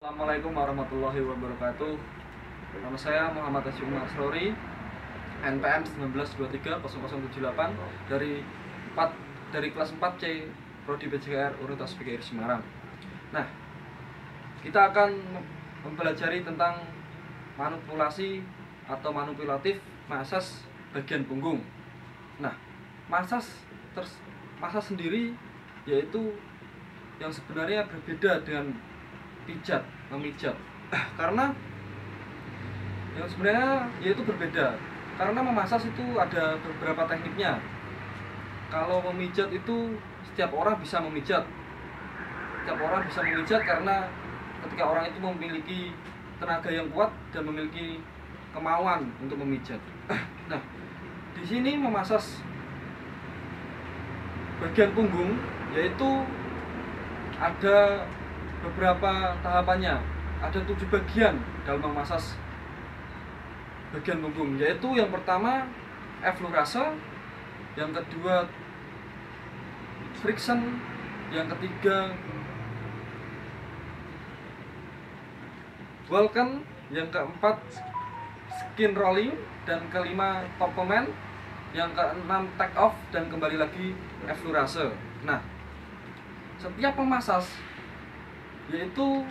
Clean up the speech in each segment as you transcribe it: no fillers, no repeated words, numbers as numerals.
Assalamualaikum warahmatullahi wabarakatuh. Nama saya Muhammad Haji Umar Srori, NPM 19230078 dari kelas 4C Prodi PJKR Universitas PGRI Semarang. Nah, kita akan mempelajari tentang manipulasi atau manipulatif masas bagian punggung. Nah, masas sendiri yaitu yang sebenarnya berbeda dengan memijat karena yang sebenarnya yaitu berbeda karena memasas itu ada beberapa tekniknya. Kalau memijat itu setiap orang bisa memijat karena ketika orang itu memiliki tenaga yang kuat dan memiliki kemauan untuk memijat. Nah, di sini memasas bagian punggung yaitu ada beberapa tahapannya. Ada 7 bagian dalam memasas bagian punggung, yaitu yang pertama effleurase, yang kedua friction, yang ketiga Vulcan, yang keempat skin rolling, dan kelima torpoment, yang keenam take off, dan kembali lagi effleurase. Nah, setiap memasas yaitu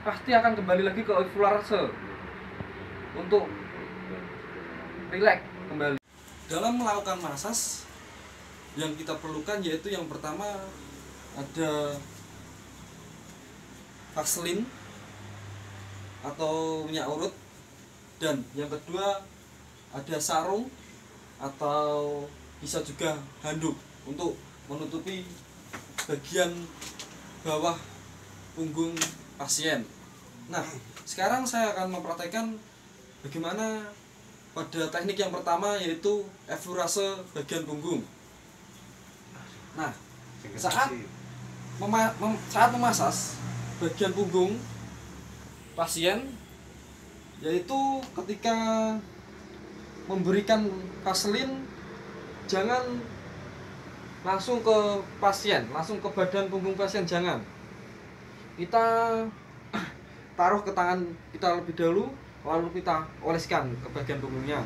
pasti akan kembali lagi ke effleurase untuk relax kembali. Dalam melakukan masas yang kita perlukan yaitu yang pertama ada vaselin atau minyak urut, dan yang kedua ada sarung atau bisa juga handuk untuk menutupi bagian bawah punggung pasien. Nah, sekarang saya akan mempraktekkan bagaimana pada teknik yang pertama yaitu effleurase bagian punggung. Nah, saat memasas bagian punggung pasien yaitu ketika memberikan vaselin jangan langsung ke pasien, langsung ke badan punggung pasien, jangan. Kita taruh ke tangan kita lebih dahulu, lalu kita oleskan ke bagian punggungnya.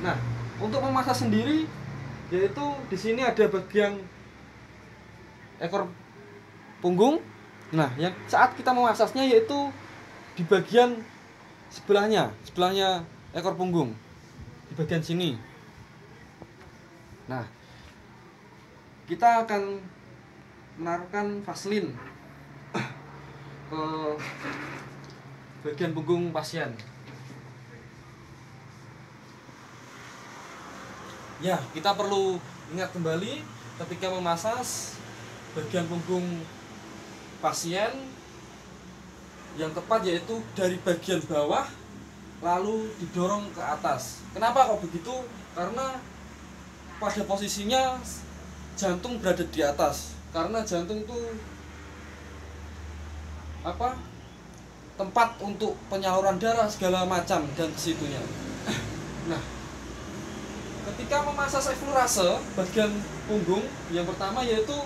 Nah, untuk memasas sendiri yaitu di sini ada bagian ekor punggung. Nah, yang saat kita memasasnya yaitu di bagian sebelahnya ekor punggung, di bagian sini. Nah, kita akan menaruhkan vaselin ke bagian punggung pasien. Ya, kita perlu ingat kembali ketika memasas bagian punggung pasien yang tepat yaitu dari bagian bawah lalu didorong ke atas. Kenapa kok begitu? Karena pada posisinya jantung berada di atas, karena jantung itu tempat untuk penyaluran darah segala macam dan kesitunya. Nah, ketika memasas effleurase bagian punggung yang pertama yaitu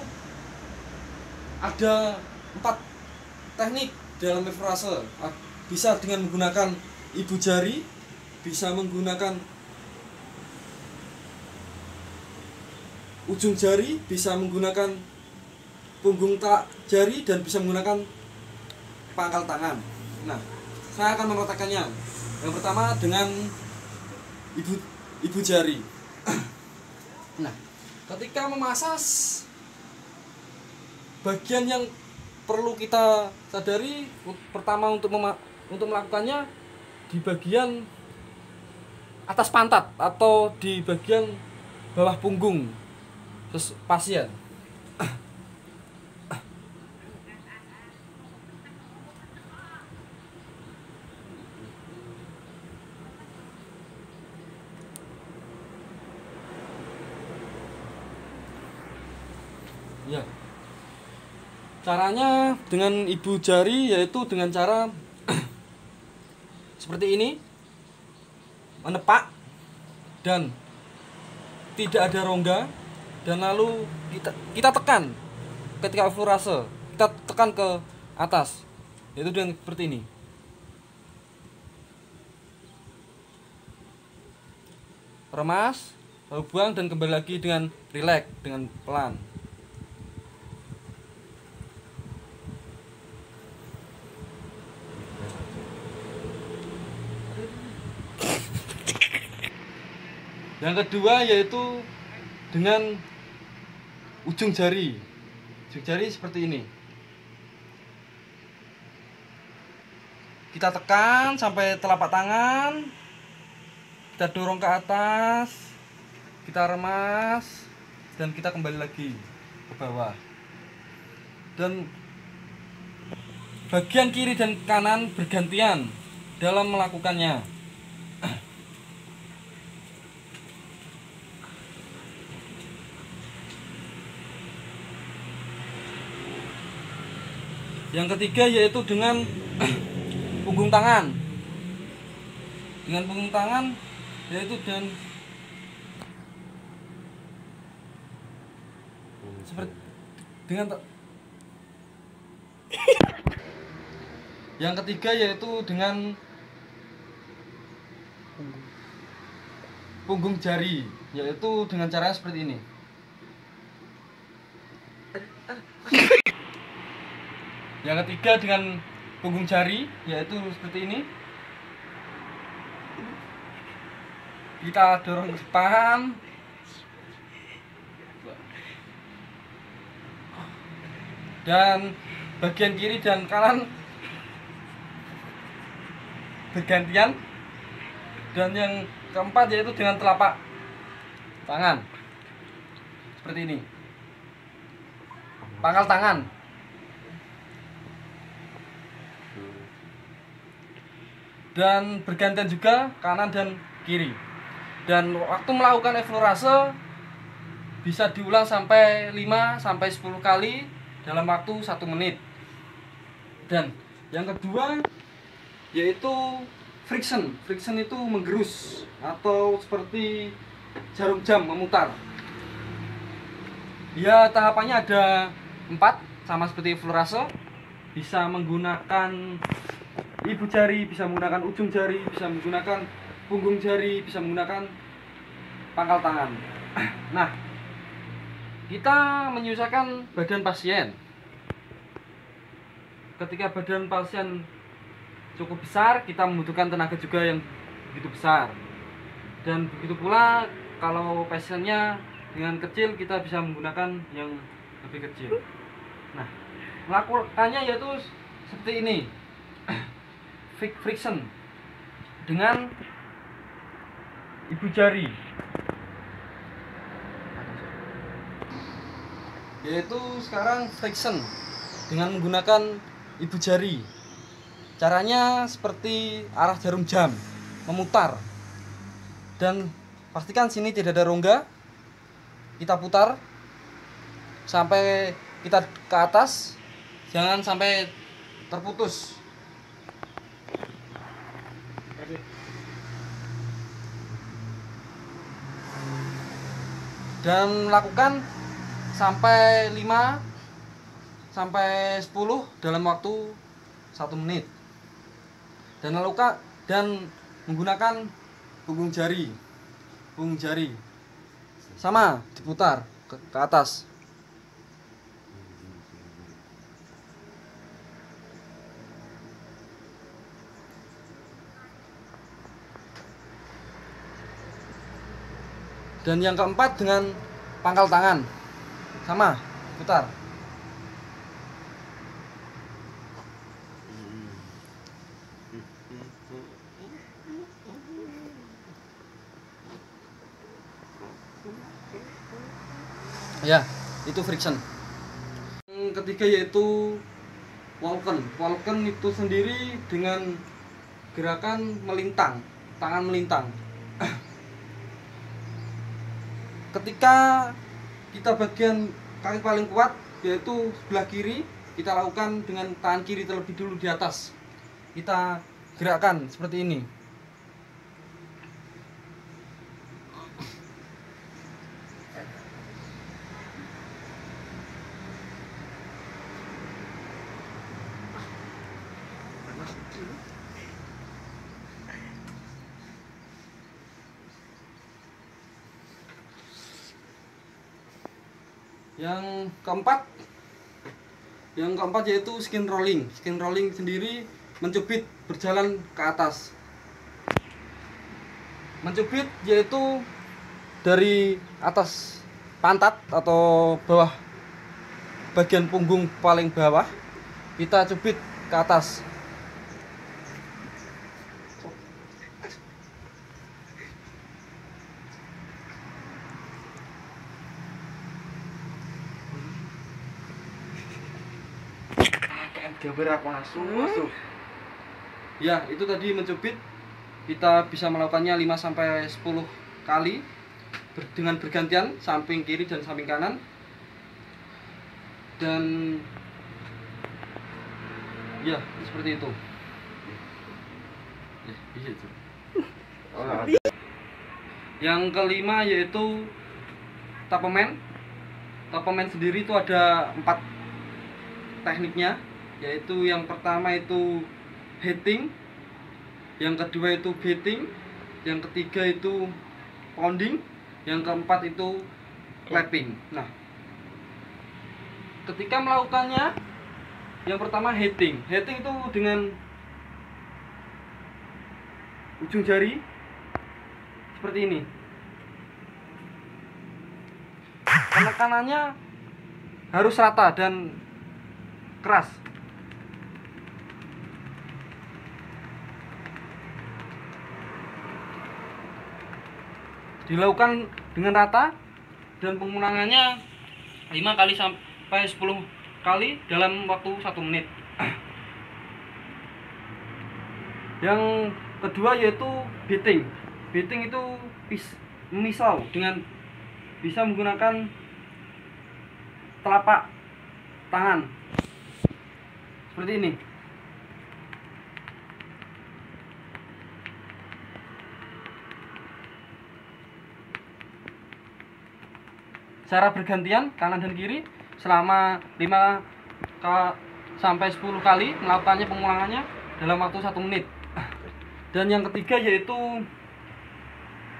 ada 4 teknik dalam effleurase. Bisa dengan menggunakan ibu jari, bisa menggunakan ujung jari, bisa menggunakan punggung jari, dan bisa menggunakan pangkal tangan. Nah, saya akan mempraktekkannya. Yang pertama dengan ibu jari. Nah, ketika memasas bagian yang perlu kita sadari pertama untuk melakukannya di bagian atas pantat atau di bagian bawah punggung pasien. Ya. Caranya dengan ibu jari yaitu dengan cara seperti ini, menepak dan tidak ada rongga, dan lalu kita tekan ketika effleurase, kita tekan ke atas yaitu dengan seperti ini. Remas, lalu buang dan kembali lagi dengan rileks, dengan pelan. Yang kedua yaitu dengan ujung jari. Ujung jari seperti ini. Kita tekan sampai telapak tangan. Kita dorong ke atas. Kita remas dan kita kembali lagi ke bawah. Dan bagian kiri dan kanan bergantian dalam melakukannya. Yang ketiga yaitu dengan punggung tangan. Dengan punggung tangan yaitu seperti dengan yang ketiga yaitu dengan punggung jari, yaitu dengan cara seperti ini. Yang ketiga dengan punggung jari, yaitu seperti ini. Kita dorong ke depan. Dan bagian kiri dan kanan bergantian. Dan yang keempat yaitu dengan telapak tangan. Seperti ini. Pangkal tangan. Dan bergantian juga kanan dan kiri. Dan waktu melakukan effleurase bisa diulang sampai 5 sampai 10 kali dalam waktu 1 menit. Dan yang kedua yaitu friction. Friction itu menggerus atau seperti jarum jam memutar. Ya, tahapannya ada 4 sama seperti effleurase. Bisa menggunakan ibu jari, bisa menggunakan ujung jari, bisa menggunakan punggung jari, bisa menggunakan pangkal tangan. Nah, kita menyusahkan badan pasien. Ketika badan pasien cukup besar, kita membutuhkan tenaga juga yang begitu besar. Dan begitu pula kalau pasiennya dengan kecil, kita bisa menggunakan yang lebih kecil. Nah, melakukannya yaitu seperti ini. Friction dengan ibu jari, yaitu sekarang friction dengan menggunakan ibu jari. Caranya seperti arah jarum jam memutar, dan pastikan sini tidak ada rongga. Kita putar sampai kita ke atas, jangan sampai terputus. Dan lakukan sampai 5 sampai 10 dalam waktu 1 menit. Dan lakukan dan menggunakan punggung jari. Punggung jari sama diputar ke atas. Dan yang keempat dengan pangkal tangan, sama putar. Ya, itu friction. Yang ketiga yaitu walken. Walken itu sendiri dengan gerakan melintang, tangan melintang. Ketika kita bagian kaki paling kuat yaitu sebelah kiri, kita lakukan dengan tangan kiri terlebih dulu di atas. Kita gerakkan seperti ini. Yang keempat yaitu skin rolling. Skin rolling sendiri mencubit berjalan ke atas. Mencubit yaitu dari atas pantat atau bawah bagian punggung paling bawah kita cubit ke atas. Gambar aku langsung. Ya, itu tadi mencubit. Kita bisa melakukannya 5 sampai 10 kali dengan bergantian samping kiri dan samping kanan. Dan ya, seperti itu. Ya, bisa itu. Yang kelima yaitu tapemen. Tapemen sendiri itu ada 4 tekniknya, yaitu yang pertama itu hitting, yang kedua itu beating, yang ketiga itu pounding, yang keempat itu clapping. Nah, ketika melakukannya, yang pertama hitting. Hitting itu dengan ujung jari seperti ini. Penekanannya harus rata dan keras. Dilakukan dengan rata dan pengulangannya 5 kali sampai 10 kali dalam waktu 1 menit. Yang kedua yaitu beating. Beating itu memisau dengan bisa menggunakan telapak tangan seperti ini. Secara bergantian kanan dan kiri selama 5 sampai 10 kali melakukannya pengulangannya dalam waktu 1 menit. Dan yang ketiga yaitu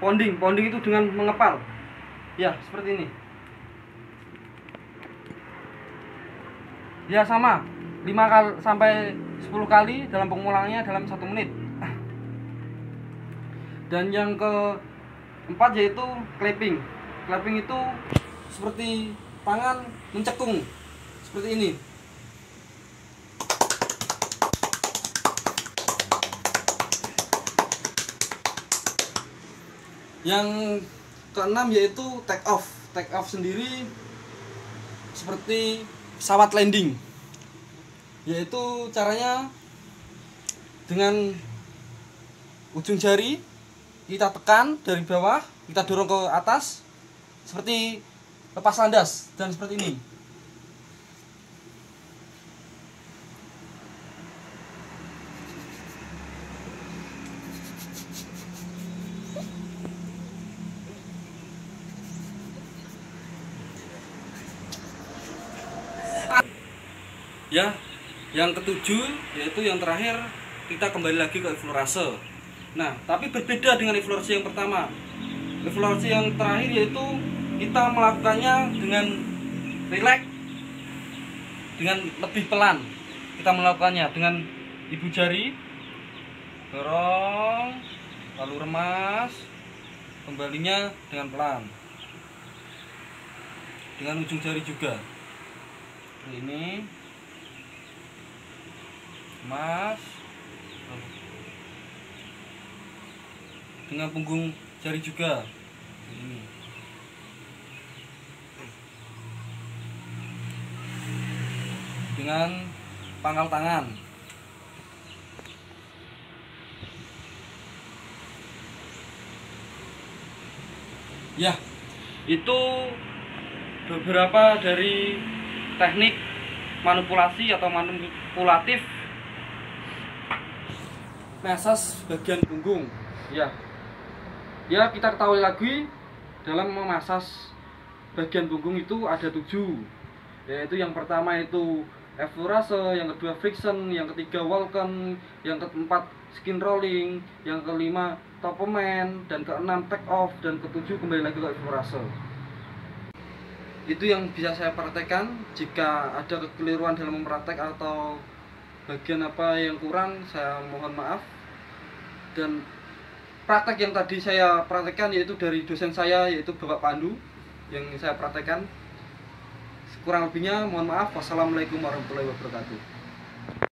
pounding. Pounding itu dengan mengepal. Ya, seperti ini. Ya, sama 5 kali sampai 10 kali dalam pengulangannya dalam 1 menit. Dan yang keempat yaitu clapping. Clapping itu seperti tangan mencekung seperti ini. Yang keenam yaitu take off. Take off sendiri seperti pesawat landing, yaitu caranya dengan ujung jari kita tekan dari bawah, kita dorong ke atas seperti lepas landas dan seperti ini. Ya, yang ketujuh yaitu yang terakhir kita kembali lagi ke eflorase. Nah, tapi berbeda dengan eflorase yang pertama. Eflorase yang terakhir yaitu kita melakukannya dengan rileks, dengan lebih pelan. Kita melakukannya dengan ibu jari, dorong, lalu remas, kembalinya dengan pelan. Dengan ujung jari juga. Seperti ini. Mas, dengan punggung jari juga ini. Dengan pangkal tangan. Ya, itu beberapa dari teknik manipulasi atau manipulatif massage bagian punggung. Ya, kita ketahui lagi dalam memasas bagian punggung itu ada 7, yaitu yang pertama itu explorase, yang kedua friction, yang ketiga walken, yang keempat skin rolling, yang kelima topement, dan keenam take off, dan ketujuh kembali lagi ke explorase. Itu yang bisa saya praktekkan. Jika ada kekeliruan dalam mempraktek atau bagian apa yang kurang, saya mohon maaf. Dan praktek yang tadi saya praktekkan yaitu dari dosen saya, yaitu Bapak Pandu, yang saya praktekkan. Kurang lebihnya mohon maaf. Wassalamualaikum warahmatullahi wabarakatuh.